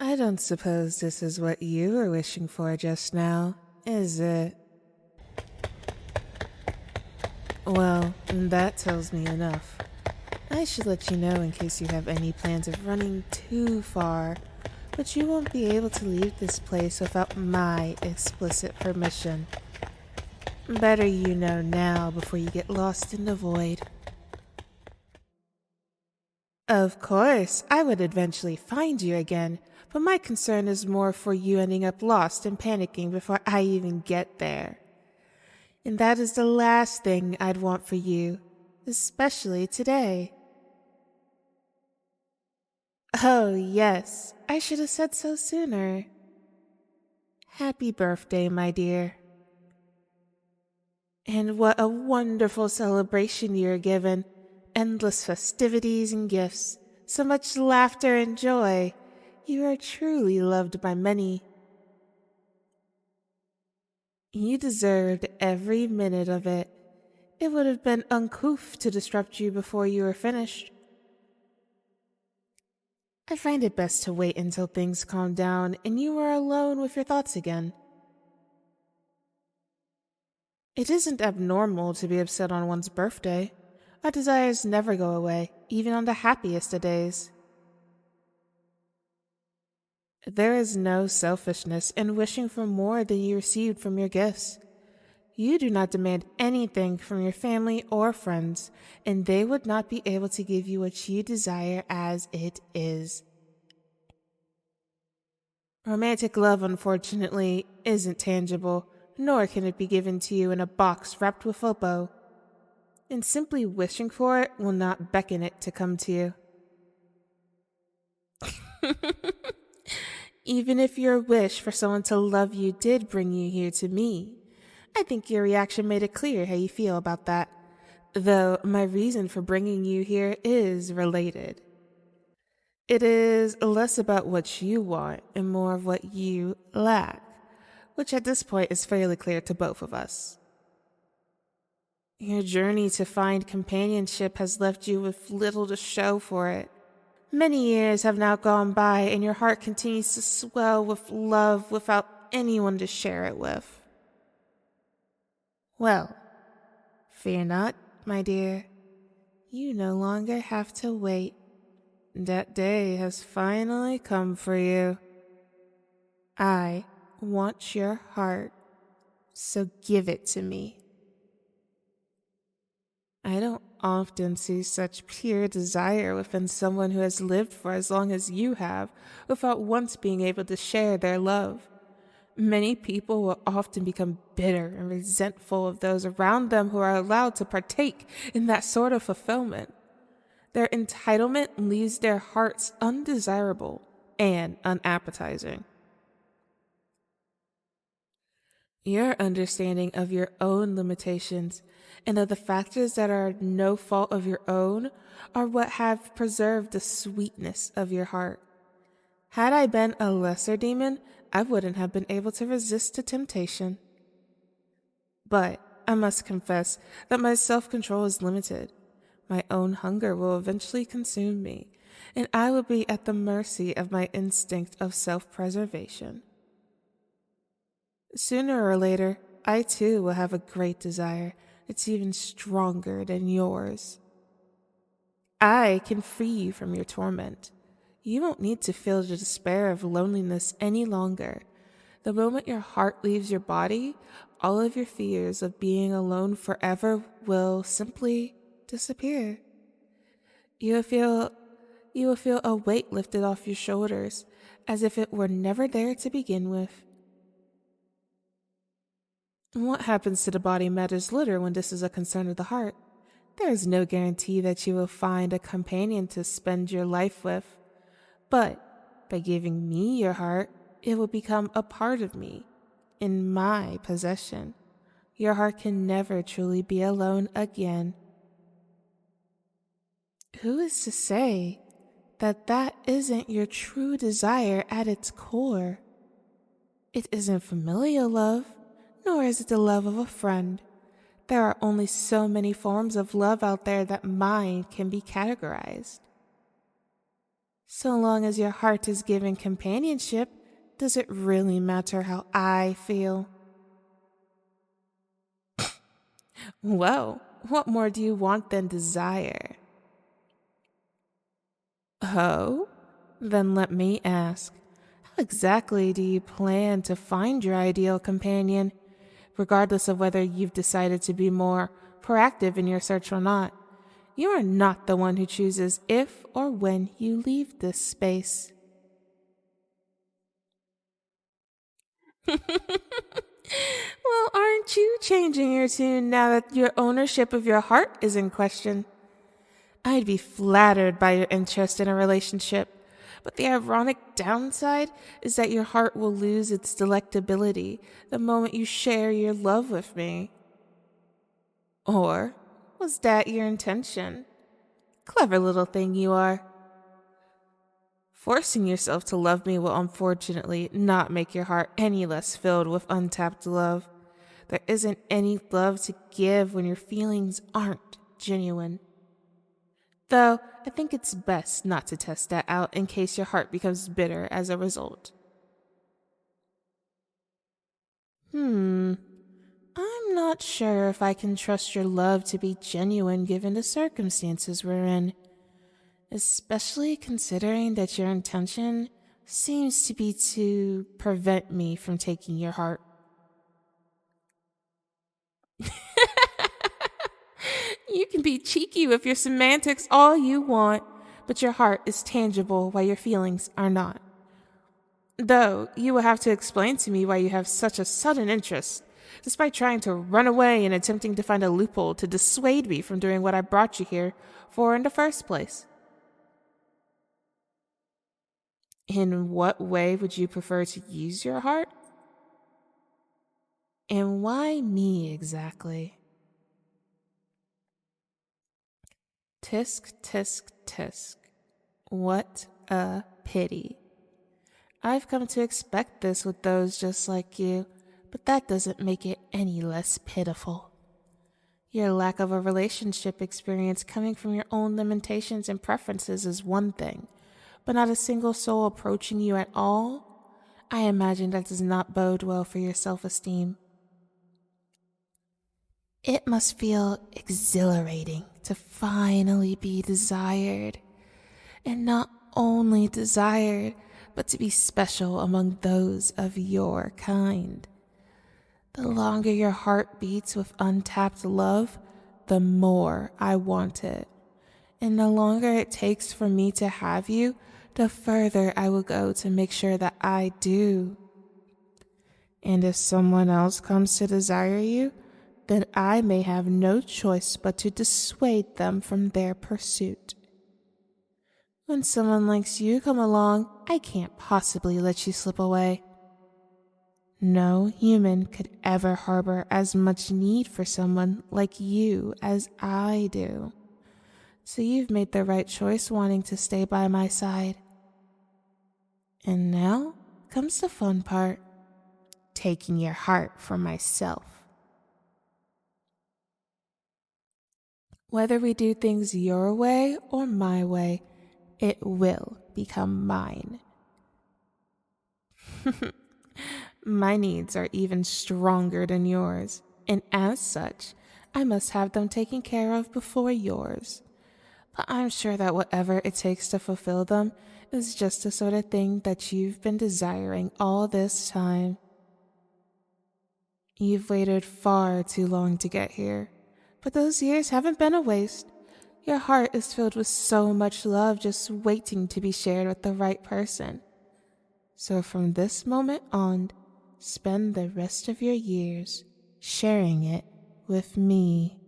I don't suppose this is what you were wishing for just now, is it? Well, that tells me enough. I should let you know in case you have any plans of running too far, but you won't be able to leave this place without my explicit permission. Better you know now before you get lost in the void. Of course, I would eventually find you again, but my concern is more for you ending up lost and panicking before I even get there. And that is the last thing I'd want for you, especially today. Oh, yes, I should have said so sooner. Happy birthday, my dear. And what a wonderful celebration you're given. Endless festivities and gifts, so much laughter and joy. You are truly loved by many. You deserved every minute of it. It would have been uncouth to disrupt you before you were finished. I find it best to wait until things calm down and you are alone with your thoughts again. It isn't abnormal to be upset on one's birthday. Our desires never go away, even on the happiest of days. There is no selfishness in wishing for more than you received from your gifts. You do not demand anything from your family or friends, and they would not be able to give you what you desire as it is. Romantic love, unfortunately, isn't tangible, nor can it be given to you in a box wrapped with a bow. And simply wishing for it will not beckon it to come to you. Even if your wish for someone to love you did bring you here to me, I think your reaction made it clear how you feel about that, though my reason for bringing you here is related. It is less about what you want and more of what you lack, which at this point is fairly clear to both of us. Your journey to find companionship has left you with little to show for it. Many years have now gone by, and your heart continues to swell with love without anyone to share it with. Well, fear not, my dear. You no longer have to wait. That day has finally come for you. I want your heart, so give it to me. I don't often see such pure desire within someone who has lived for as long as you have without once being able to share their love. Many people will often become bitter and resentful of those around them who are allowed to partake in that sort of fulfillment. Their entitlement leaves their hearts undesirable and unappetizing. Your understanding of your own limitations and of the factors that are no fault of your own are what have preserved the sweetness of your heart. Had I been a lesser demon, I wouldn't have been able to resist the temptation. But I must confess that my self-control is limited. My own hunger will eventually consume me, and I will be at the mercy of my instinct of self-preservation. Sooner or later, I too will have a great desire that's even stronger than yours. I can free you from your torment. You won't need to feel the despair of loneliness any longer. The moment your heart leaves your body, all of your fears of being alone forever will simply disappear. You will feel a weight lifted off your shoulders, as if it were never there to begin with. What happens to the body matters little when this is a concern of the heart. There is no guarantee that you will find a companion to spend your life with, but by giving me your heart, it will become a part of me, in my possession. Your heart can never truly be alone again. Who is to say that that isn't your true desire at its core? It isn't familial love, nor is it the love of a friend. There are only so many forms of love out there that mine can be categorized. So long as your heart is given companionship, does it really matter how I feel? Well, what more do you want than desire? Oh? Then let me ask, how exactly do you plan to find your ideal companion, regardless of whether you've decided to be more proactive in your search or not? You are not the one who chooses if or when you leave this space. Well, aren't you changing your tune now that your ownership of your heart is in question? I'd be flattered by your interest in a relationship, but the ironic downside is that your heart will lose its delectability the moment you share your love with me. Or was that your intention? Clever little thing you are. Forcing yourself to love me will unfortunately not make your heart any less filled with untapped love. There isn't any love to give when your feelings aren't genuine. Though, I think it's best not to test that out in case your heart becomes bitter as a result. I'm not sure if I can trust your love to be genuine given the circumstances we're in, especially considering that your intention seems to be to prevent me from taking your heart. You can be cheeky with your semantics all you want, but your heart is tangible while your feelings are not. Though, you will have to explain to me why you have such a sudden interest, despite trying to run away and attempting to find a loophole to dissuade me from doing what I brought you here for in the first place. In what way would you prefer to use your heart? And why me exactly? Tisk, tisk, tisk. What a pity. I've come to expect this with those just like you, but that doesn't make it any less pitiful. Your lack of a relationship experience coming from your own limitations and preferences is one thing, but not a single soul approaching you at all? I imagine that does not bode well for your self-esteem. It must feel exhilarating to finally be desired, and not only desired, but to be special among those of your kind. The longer your heart beats with untapped love, the more I want it. And the longer it takes for me to have you, the further I will go to make sure that I do. And if someone else comes to desire you, then I may have no choice but to dissuade them from their pursuit. When someone likes you come along, I can't possibly let you slip away. No human could ever harbor as much need for someone like you as I do. So you've made the right choice wanting to stay by my side. And now comes the fun part, taking your heart for myself. Whether we do things your way or my way, it will become mine. My needs are even stronger than yours, and as such, I must have them taken care of before yours. But I'm sure that whatever it takes to fulfill them is just the sort of thing that you've been desiring all this time. You've waited far too long to get here, but those years haven't been a waste. Your heart is filled with so much love just waiting to be shared with the right person. So from this moment on, spend the rest of your years sharing it with me.